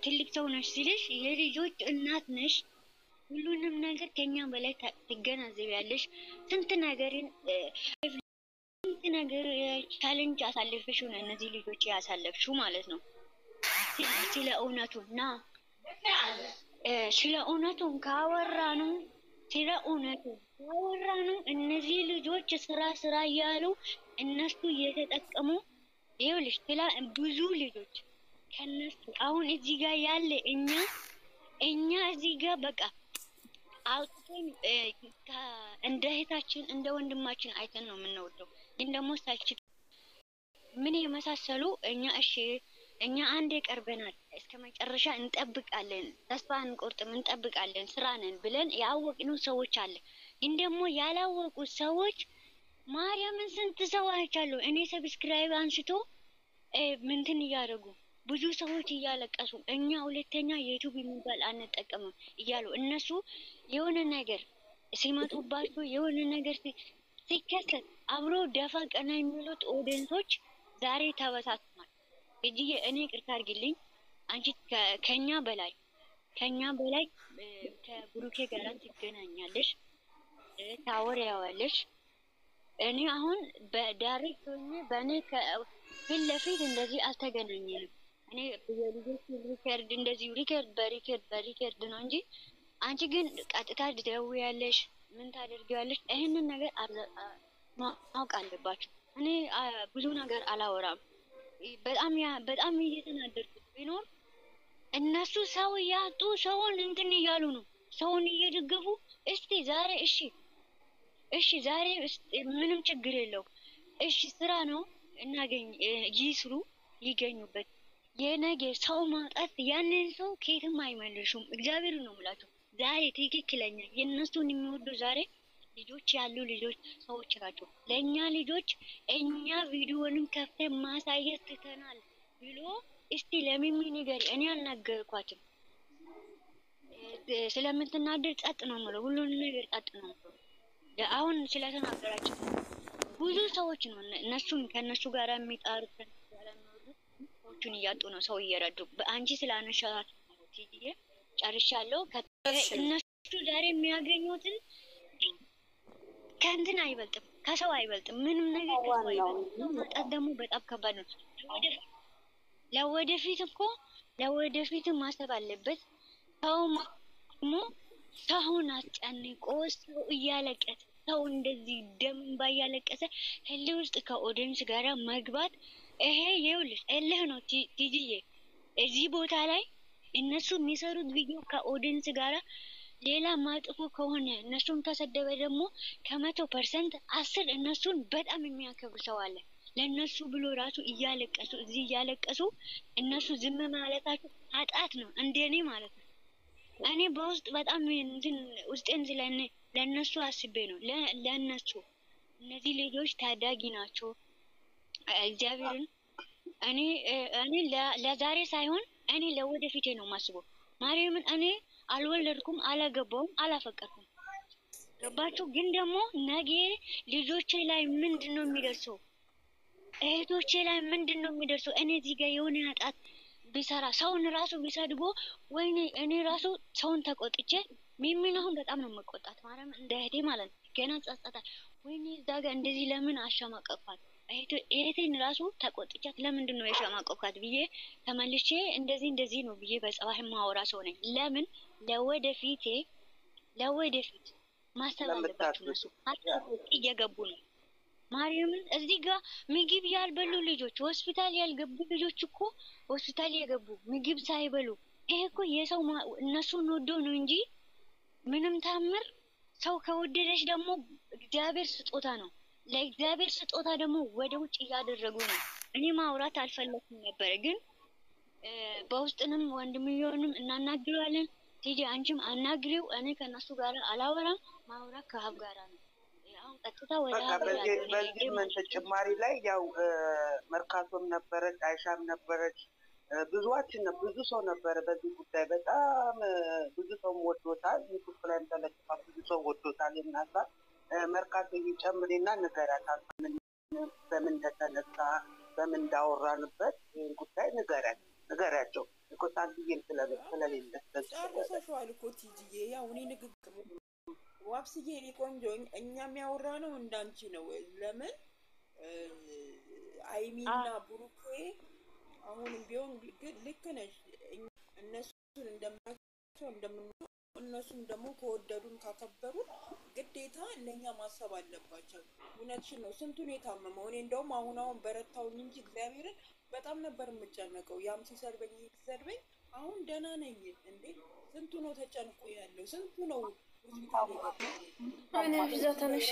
ትልቅ ሰው ነሽ ሲልሽ የልጆች እናት ነሽ። ሁሉንም ነገር ከኛ በላይ ትገናዘቢያለሽ። ስንት ነገር ቻሌንጅ አሳልፈሽ ነው እነዚህ ልጆች ያሳለፍሽው ማለት ነው። ስለ እውነቱና ስለ እውነቱ ካወራነው እነዚህ ልጆች ስራ እያሉ እነሱ እየተጠቀሙ ይኸውልሽ ብዙ ልጆች ከነሱ አሁን እዚህ ጋር ያለ እኛ እዚህ ጋር በቃ አውጥተን እንደ እህታችን እንደ ወንድማችን አይተን ነው የምንወደው። ግን ደግሞ ሳልችል ምን የመሳሰሉ እኛ አንዴ ቀርበናል እስከመጨረሻ እንጠብቃለን፣ ተስፋ አንቆርጥም፣ እንጠብቃለን፣ ስራ ነን ብለን ያወቅነው ሰዎች አለ። ግን ደግሞ ያላወቁ ሰዎች ማርያምን ስንት ሰው አይቻለሁ እኔ ሰብስክራይብ አንስቶ ምንትን እያደረጉ ብዙ ሰዎች እያለቀሱ እኛ ሁለተኛ ዩቲዩብ የሚባል አንጠቀምም እያሉ እነሱ የሆነ ነገር ሲመጡባቸው የሆነ ነገር ሲከሰት አብሮ ደፋ ቀና የሚሉት ኦዲየንሶች ዛሬ ተበታትኗል። እጅዬ እኔ ቅርታ አድርጊልኝ፣ አንቺ ከኛ በላይ ከብሩኬ ጋር ትገናኛለሽ፣ ታወሪያዋለሽ። እኔ አሁን በዳይሬክት ሆኜ በእኔ ፊት ለፊት እንደዚህ አልተገናኘንም። እኔ የልጆች ሪከርድ እንደዚህ በሪከርድ ነው እንጂ አንቺ ግን ቀጥታ ትደውያለሽ፣ ምን ታደርጊያለሽ? ይሄንን ነገር ማወቅ አለባችሁ። እኔ ብዙ ነገር አላወራም። በጣም እየተናደድኩት ቢኖር እነሱ ሰው ያጡ ሰውን እንትን እያሉ ነው፣ ሰውን እየደገፉ እስቲ ዛሬ እሺ ዛሬ ምንም ችግር የለው፣ እሺ ስራ ነው እናገኝ ይስሩ ይገኙበት። የነገ ሰው ማጣት ያንን ሰው ከየትም አይመልሹም። እግዚአብሔር ነው የምላችሁ። ዛሬ ትክክለኛ የእነሱን የሚወዱ ዛሬ ልጆች ያሉ ልጆች ሰዎች ናቸው። ለእኛ ልጆች እኛ ቪዲዮንም ከፍተን ማሳየት ትተናል ብሎ እስቲ ለሚሚ ነገር እኔ አልናገርኳትም። ስለምትናደድ ጸጥ ነው የምለው፣ ሁሉንም ነገር ጸጥ ነው የምለው። አሁን ስለተናገራችሁ ብዙ ሰዎች ነው እነሱም ከነሱ ጋር የሚጣሩት ሰዎችን እያጡ ነው፣ ሰው እየረዱ። በአንቺ ስላነሻት ትይዬ ጨርሻለሁ። እነሱ ዛሬ የሚያገኙትን ከእንትን አይበልጥም፣ ከሰው አይበልጥም፣ ምንም ነገር ከሰው አይበልጥም። ማጣት ደግሞ በጣም ከባድ ነው። ለወደፊት ማሰብ አለበት። ሰውን አስጨንቆ ሰው እያለቀሰ ሰው እንደዚህ ደም ባያለቀሰ ህልህ ውስጥ ከኦዲየንስ ጋር መግባት ይሄ ይኸውልሽ እልህ ነው ትይዬ። እዚህ ቦታ ላይ እነሱ የሚሰሩት ቪዲዮ ከኦዲየንስ ጋር ሌላ ማጥፎ ከሆነ እነሱን ከሰደበ ደግሞ ከ100% 10 እነሱን በጣም የሚያከብር ሰው አለ። ለነሱ ብሎ ራሱ እያለቀሱ እነሱ ዝም ማለታቸው ኃጢአት ነው እንደኔ ማለት ነው። እኔ በውስጥ በጣም እንትን ውስጤን ለነሱ አስቤ ነው። ለነሱ እነዚህ ልጆች ታዳጊ ናቸው። እግዚአብሔርን እኔ ለዛሬ ሳይሆን እኔ ለወደፊቴ ነው ማስበው። ማርያምን እኔ አልወለድኩም፣ አላገባውም፣ አላፈቀርኩም። ገባችሁ? ግን ደግሞ ነገ ልጆቼ ላይ ምንድነው የሚደርሰው? እህቶቼ ላይ ምንድነው የሚደርሰው? እኔ እዚህ ጋር የሆነ ኃጢአት ቢሰራ ሰውን ራሱ ቢሰድቦ ወይኔ እኔ ራሱ ሰውን ተቆጥቼ ሚሚን አሁን በጣም ነው መቆጣት ማርያም እንደ እህቴ ማለት ነው። ገና ጸጸታል። ወይኔ እዛ ጋር እንደዚህ ለምን አሸማቀቅኳት? እህቴን ራሱ ተቆጥቻት ለምንድን ነው የሸማቀቅኳት ብዬ ተመልሼ እንደዚህ ነው ብዬ በጸባይ ማወራ ሰው ነኝ። ለምን ለወደፊት ማሰብ አለባችሁ። እነሱ እየገቡ ነው። ማርያምን እዚህ ጋር ምግብ ያልበሉ ልጆች ሆስፒታል ያልገቡ ልጆች እኮ ሆስፒታል የገቡ ምግብ ሳይበሉ ይሄ እኮ የሰው እነሱን ወዶ ነው እንጂ ምንም ታምር ሰው ከወደደሽ ደግሞ እግዚአብሔር ስጦታ ነው። ለእግዚአብሔር ስጦታ ደግሞ ወደ ውጭ እያደረጉ ነው። እኔ ማውራት አልፈለኩም ነበር፣ ግን በውስጥንም ወንድምየውንም እናናግረዋለን። ትጂ አንቺም አናግሪው። እኔ ከነሱ ጋር አላወራም። ማውራት ከሀብ ጋር ነው። አሁን ቀጥታ ወደ በዚህ ምን ተጨማሪ ላይ ያው መርካቶም ነበረች፣ አይሻም ነበረች፣ ብዙ ሰው ነበረ። በዚህ ጉዳይ በጣም ብዙ ሰው ወዶታል። ዩቲዩብ ላይ ተለጥፋ ብዙ ሰው ወዶታል። እናሳ መርካቶ ይጨምሪና ንገራት በምን እንደተነሳ በምን እንዳወራንበት ጉዳይ ንገራቸው። እኮ ሳንቲም ስለሌለ ጨርሰሽዋል እኮ ቲጂዬ። ያው እኔ ንግግር ዋብስዬ እኔ ቆንጆ እኛ የሚያወራነው እንዳንቺ ነው። ለምን አይሚና ብሩኬ አሁንም ቢሆን ልክ ነሽ። እነሱን እንደምናቸው እነሱም ደግሞ ከወደዱን ካከበሩን ግዴታ ለኛ ማሰብ አለባቸው። እውነትሽን ነው። ስንቱን የታመመው እኔ እንደውም አሁን በረታውኝ እንጂ እግዚአብሔርን በጣም ነበር የምጨነቀው። ያም ሲሰርበኝ ሲሰርበኝ አሁን ደህና ነኝ እንዴ። ስንቱ ነው ተጨንቆ ያለው፣ ስንቱ ነው ሆስፒታል የገባው። እኔ ብዛ ተነሽ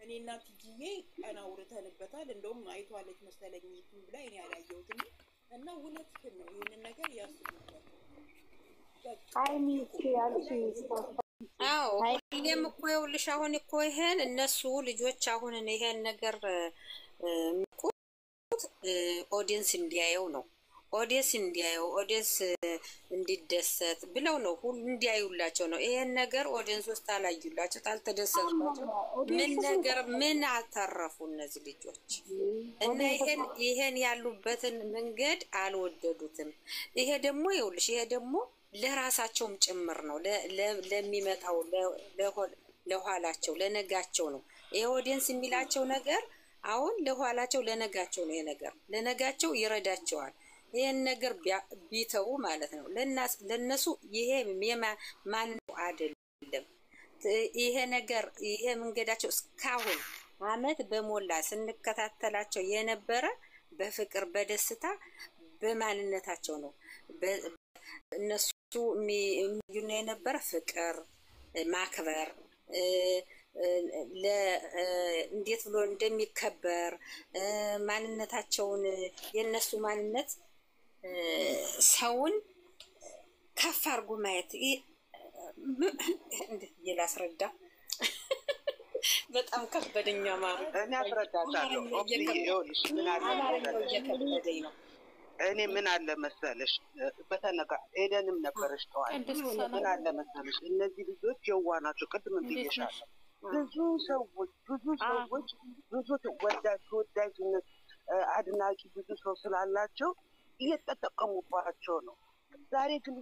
እኔና ቲጂዬ ቀና አውርተንበታል። እንደውም አይቷለች መሰለኝ ዩቲዩብ ላይ እኔ አላየሁትም። እና እውነትሽን ነው። ይሄንን ነገር ያስቡበት። አዎ እኔም እኮ ይኸውልሽ አሁን እኮ ይሄን እነሱ ልጆች አሁን ይሄን ነገር የሚቆጡት ኦዲየንስ እንዲያየው ነው። ኦዲየንስ እንዲያየው ኦዲየንስ እንዲደሰት ብለው ነው፣ ሁሉ እንዲያዩላቸው ነው። ይሄን ነገር ኦዲየንስ ውስጥ አላዩላቸው፣ ታልተደሰቱላቸው ምን ነገር ምን አተረፉ እነዚህ ልጆች? እና ይሄን ያሉበትን መንገድ አልወደዱትም። ይሄ ደግሞ ይኸውልሽ ይሄ ደግሞ ለራሳቸውም ጭምር ነው፣ ለሚመጣው ለኋላቸው ለነጋቸው ነው። ይሄ ኦዲየንስ የሚላቸው ነገር አሁን ለኋላቸው ለነጋቸው ነው። ይሄ ነገር ለነጋቸው ይረዳቸዋል። ይሄን ነገር ቢተው ማለት ነው። ለነሱ ይሄ ማን ነው አይደለም። ይሄ ነገር ይሄ መንገዳቸው እስካሁን አመት በሞላ ስንከታተላቸው የነበረ በፍቅር በደስታ በማንነታቸው ነው። እነሱ የሚዩና የነበረ ፍቅር ማክበር እንዴት ብሎ እንደሚከበር ማንነታቸውን የነሱ ማንነት ሰውን ከፍ አድርጎ ማየት ላስረዳ በጣም ከበደኛ ማለት እኔ አስረዳታለሁ። እየከበደኝ ነው። እኔ ምን አለ መሰለሽ በተነጋ ኤደንም ነበረሽ ጠዋት ምን አለ መሰለሽ እነዚህ ልጆች የዋ ናቸው። ቅድም ብዬሻለሁ። ብዙ ሰዎች ብዙ ተወዳጅነት አድናቂ ብዙ ሰው ስላላቸው እየተጠቀሙባቸው ነው። ዛሬ ግን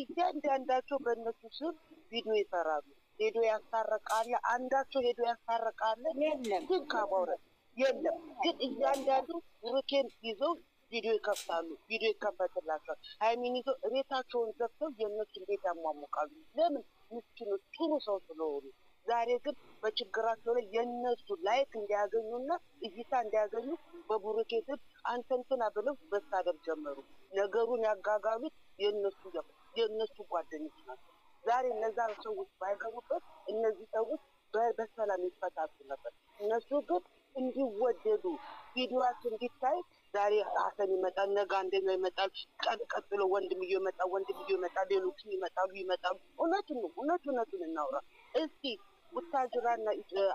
እያንዳንዳቸው በእነሱ ስም ቪዲዮ ይሰራሉ። ሄዶ ያስታረቃለ አንዳቸው ሄዶ ያስታረቃለ የለም። ግን ካባውረት የለም። ግን እያንዳንዱ ብሩኬን ይዘው ቪዲዮ ይከፍታሉ። ቪዲዮ ይከፈትላቸዋል። ሃይሚን ይዘው ቤታቸውን ዘግተው የእነሱን ቤት ያሟሙቃሉ። ለምን? ምስኪኖች ጥሩ ሰው ስለሆኑ። ዛሬ ግን በችግራቸው ላይ የእነሱ ላይክ እንዲያገኙና እይታ እንዲያገኙ በብሩኬ ስም አንተንትና ብለው መሳደብ ጀመሩ። ነገሩን ያጋጋሉት የእነሱ ጓደኞች ናቸው። ዛሬ እነዛ ሰዎች ባይገቡበት እነዚህ ሰዎች በሰላም ይፈታቱ ነበር። እነሱ ግን እንዲወደዱ ቪዲዮአቸው እንዲታይ ዛሬ ሀሰን ይመጣል፣ ነገ አንደኛው ይመጣል፣ ቀጥሎ ወንድምየው ይመጣል፣ ሌሎችም ይመጣሉ። እውነቱን እናውራ እስቲ። ቡታጅራና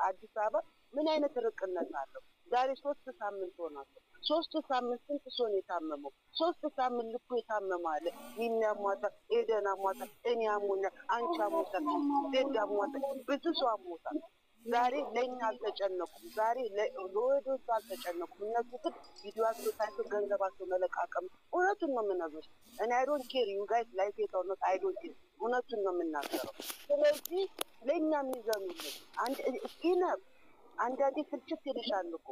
አዲስ አበባ ምን አይነት ርቅነት አለው? ዛሬ 3 ሳምንት ሆናቸው። 3 ሳምንት ስንት ሰው ነው የታመመው? 3 ሳምንት ልኩ የታመመ አለ። ይናሟታ ኤደን አሟታ፣ እኔ አሞኛ፣ አንቺ አሞታ፣ ዜድ አሟታ፣ ብዙ ሰው አሞታ። ዛሬ ለእኛ አልተጨነቁም። ዛሬ ለወዶቹ አልተጨነቁም። እነሱ ግን ቪዲዮአቸው ታይቶ ገንዘባቸው መለቃቀም። እውነቱን ነው የምነግርሽ። እኔ አይዶንት ኬር ዩ ጋይስ ላይክ የተውነት አይዶንት ኬር። እውነቱን ነው የምናገረው። ስለዚህ ለእኛ የሚዘኑልን አንዳንዴ ስልችት ይልሻል እኮ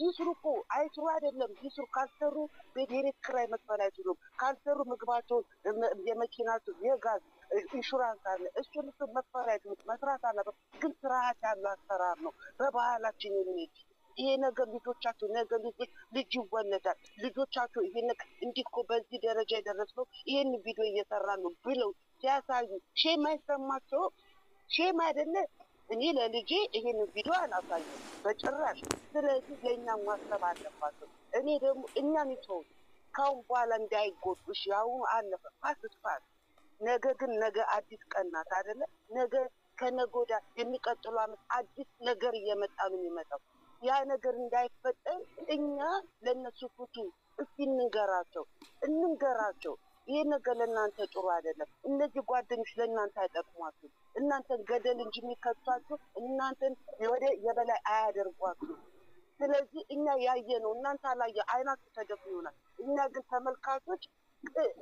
ይስሩ እኮ አይስሩ አይደለም ይስሩ። ካልሰሩ ቤት ኪራይ መክፈል አይችሉም። ካልሰሩ ምግባቸውን የመኪናቸው የጋዝ ኢንሹራንስ አለ። እሱን መክፈል አይችሉም። መስራት አለበት። ግን ስርዓት ያለው አሰራር ነው በባህላችን የሚሄድ ይሄ ነገር። ልጆቻቸው ነገ ልጅ ይወለዳል። ልጆቻቸው ይሄ ነገር እንዲህ እኮ በዚህ ደረጃ የደረስነው ይሄን ቪዲዮ እየሰራ ነው ብለው ሲያሳዩ ሼም አይሰማቸው? ሼም አይደለ? እኔ ለልጄ ይሄን ቪዲዮ አላሳየም በጭራሽ። ስለዚህ ለእኛ ማሰብ አለባቸው። እኔ ደግሞ እኛን ይተው ካሁን በኋላ እንዳይጎዱሽ። ያው አለፈ ፋስፋስ። ነገ ግን ነገ አዲስ ቀን ናት አይደለ? ነገ ከነገ ወዲያ የሚቀጥሉ አመት አዲስ ነገር እየመጣ ነው የሚመጣው። ያ ነገር እንዳይፈጠር እኛ ለነሱ ፍቱ እስቲ እንንገራቸው። ይሄ ነገር ለእናንተ ጥሩ አይደለም። እነዚህ ጓደኞች ለእናንተ አይጠቅሟችሁ። እናንተን ገደል እንጂ የሚከቷችሁ እናንተን ወደ የበላይ አያደርጓችሁ። ስለዚህ እኛ ያየነው እናንተ አላየ አይናችሁ ተደፍኖ ይሆናል። እኛ ግን ተመልካቾች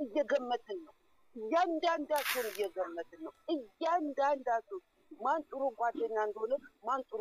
እየገመትን ነው። እያንዳንዳቸውን እየገመትን ነው። እያንዳንዳቸው ማን ጥሩ ጓደኛ እንደሆነ ማን ጥሩ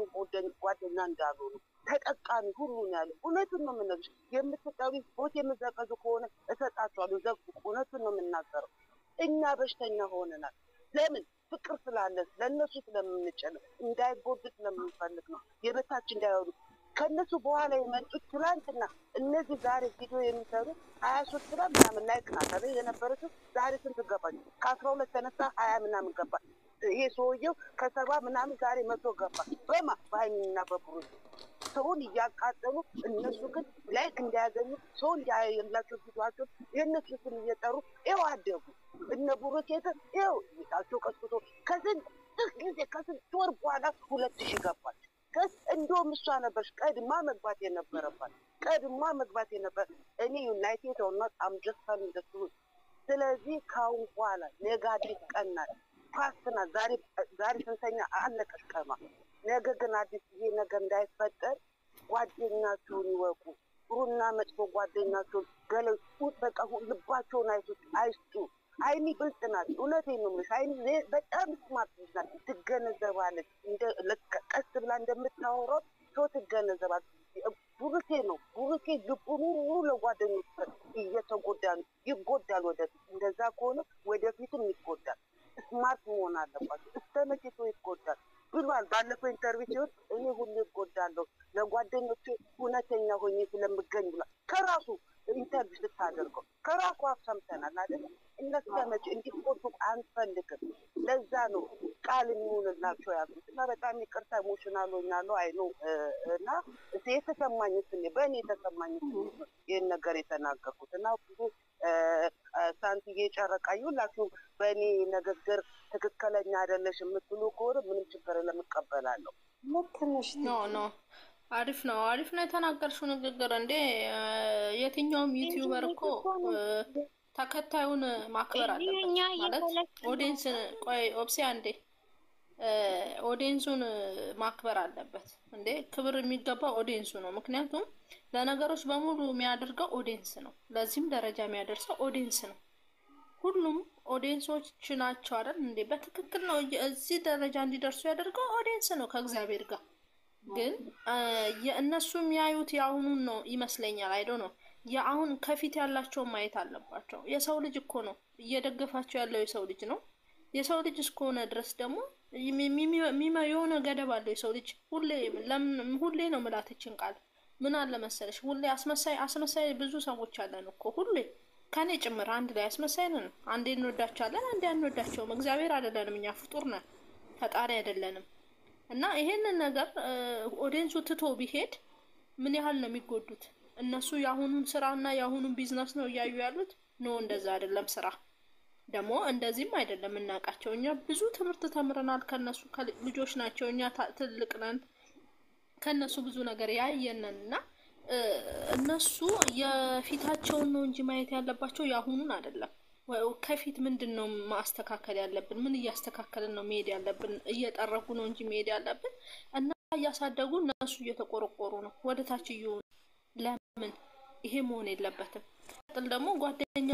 ጓደኛ እንዳልሆነ ተጠቃሚ ሁሉ ነው ያለ። እውነቱን ነው የምነግርሽ። የምትጠሪ ቦት የምዘቀዙ ከሆነ እሰጣቸዋለሁ። ዘግቡ። እውነቱን ነው የምናገረው። እኛ በሽተኛ ሆነናል። ለምን? ፍቅር ስላለን ለእነሱ ስለምንጨነቅ እንዳይጎዱ ስለምንፈልግ ነው። የበታች እንዳይሆኑ ከነሱ በኋላ የመጡት ትላንትና እነዚህ ዛሬ ቪዲዮ የሚሰሩ 23 ላይ ምናምን ላይክ ናት አይደል የነበረችው። ዛሬ ስንት ገባች? ከ12 ተነሳ 20 ምናምን ገባች። ይሄ ሰውየው ከ70 ምናምን ዛሬ 100 ገባ። በማ በሀይሚና በብሩክ ሰውን እያቃጠሉ እነሱ ግን ላይክ እንዳያገኙ ሰው እንዳያየላቸው ቪዲዮአቸው የእነሱ ስም እየጠሩ ይኸው አደጉ። እነ ብሩክ ይኸው ቤታቸው ቀስቅሶ ከስንት ጊዜ ከስንት ወር በኋላ 2000 ገባች። እንደውም እሷ ነበርሽ ቀድማ መግባት የነበረባት እኔ ዩናይትድ ሆኖ አምጀስታን እንደሱ። ስለዚህ ካሁን በኋላ ኔጋቲቭ ቀናል ፓስና ዛሬ ስንተኛ አለቀሽ ቀማ። ነገ ግን አዲስ ይሄ ነገር እንዳይፈጠር ጓደኛቸውን ይወቁ። ጥሩና መጥፎ ጓደኛቸውን ገለጹ። በቃ ልባቸውን አይስጡ። ሀይሚ ብልጥ ናት። እውነቴን ነው የምልሽ። ሀይሚ በጣም ስማርት ናት። ትገነዘባለች። ቀስ ብላ እንደምታወራው ሰው ትገነዘባለች። ብሩኬ ልቡን ሁሉ ለጓደኞች እየተጎዳ ነው። ይጎዳል ወደፊት። እንደዛ ከሆነ ወደፊትም ይጎዳል። ስማርት መሆን አለባቸው። እስከመቼ ሰው ይጎዳል ብሏል። ባለፈው ኢንተርቪው ሲሆን እኔ ሁሉ ይጎዳለሁ ለጓደኞቼ እውነተኛ ሆኜ ስለምገኝ ብሏል። ከራሱ ኢንተርቪው ስታደርገው ከራሱ አፍ ሰምተናል አይደል? እነስተመቼ እንዲቆጡ አንፈልግም። ለዛ ነው ቃል የሚሆንላቸው ያሉት። እና በጣም ይቅርታ ኢሞሽናል ሆኛለሁ። አይኖ እና የተሰማኝ ስሜ በእኔ የተሰማኝ ይህን ነገር የተናገርኩት እና ብዙ ሳንቲዬ ጨረቃ ይሁላችሁ በእኔ ንግግር ትክክለኛ አይደለሽ የምትሉ ከሆነ ምንም ችግር ለምቀበላለሁ። ኖ አሪፍ ነው የተናገርሽው ንግግር። እንዴ የትኛውም ዩቲዩበር እኮ ተከታዩን ማክበር አለበት ማለት ኦዲየንስ ኦፕሲ አንዴ ኦዲየንሱን ማክበር አለበት። እንዴ ክብር የሚገባው ኦዲየንሱ ነው። ምክንያቱም ለነገሮች በሙሉ የሚያደርገው ኦዲየንስ ነው። ለዚህም ደረጃ የሚያደርሰው ኦዲየንስ ነው። ሁሉም ኦዲየንሶች ናቸው አይደል እንዴ? በትክክል ነው። እዚህ ደረጃ እንዲደርሱ ያደርገው ኦዲየንስ ነው ከእግዚአብሔር ጋር። ግን የእነሱ የሚያዩት የአሁኑን ነው ይመስለኛል። አይዶ ነው የአሁን ከፊት ያላቸውን ማየት አለባቸው። የሰው ልጅ እኮ ነው እየደገፋቸው ያለው የሰው ልጅ ነው። የሰው ልጅ እስከሆነ ድረስ ደግሞ የሆነ ገደብ አለው የሰው ልጅ። ሁሌ ነው ምላትችን ቃል ምን አለ መሰለሽ፣ ሁሌ አስመሳይ ብዙ ሰዎች አለን እኮ ሁሌ ከኔ ጭምር አንድ ላይ አስመሳይ ነን። አንዴ እንወዳቸዋለን፣ አንዴ አንወዳቸውም። እግዚአብሔር አይደለንም እኛ ፍጡር ነን፣ ፈጣሪ አይደለንም። እና ይሄንን ነገር ኦዲየንሱ ትቶ ቢሄድ ምን ያህል ነው የሚጎዱት? እነሱ የአሁኑን ስራና የአሁኑን ቢዝነስ ነው እያዩ ያሉት። ኖ እንደዛ አይደለም። ስራ ደግሞ እንደዚህም አይደለም። እናውቃቸው እኛ ብዙ ትምህርት ተምረናል ከነሱ። ልጆች ናቸው፣ እኛ ትልቅ ነን። ከነሱ ብዙ ነገር ያየነን እና እነሱ የፊታቸውን ነው እንጂ ማየት ያለባቸው የአሁኑን አይደለም። ከፊት ምንድነው ማስተካከል ያለብን? ምን እያስተካከልን ነው መሄድ ያለብን? እየጠረጉ ነው እንጂ መሄድ ያለብን እና እያሳደጉ እነሱ እየተቆረቆሩ ነው ወደ ታች እየሆኑ። ለምን ይሄ መሆን የለበትም። ቀጥል ደግሞ ጓደኛ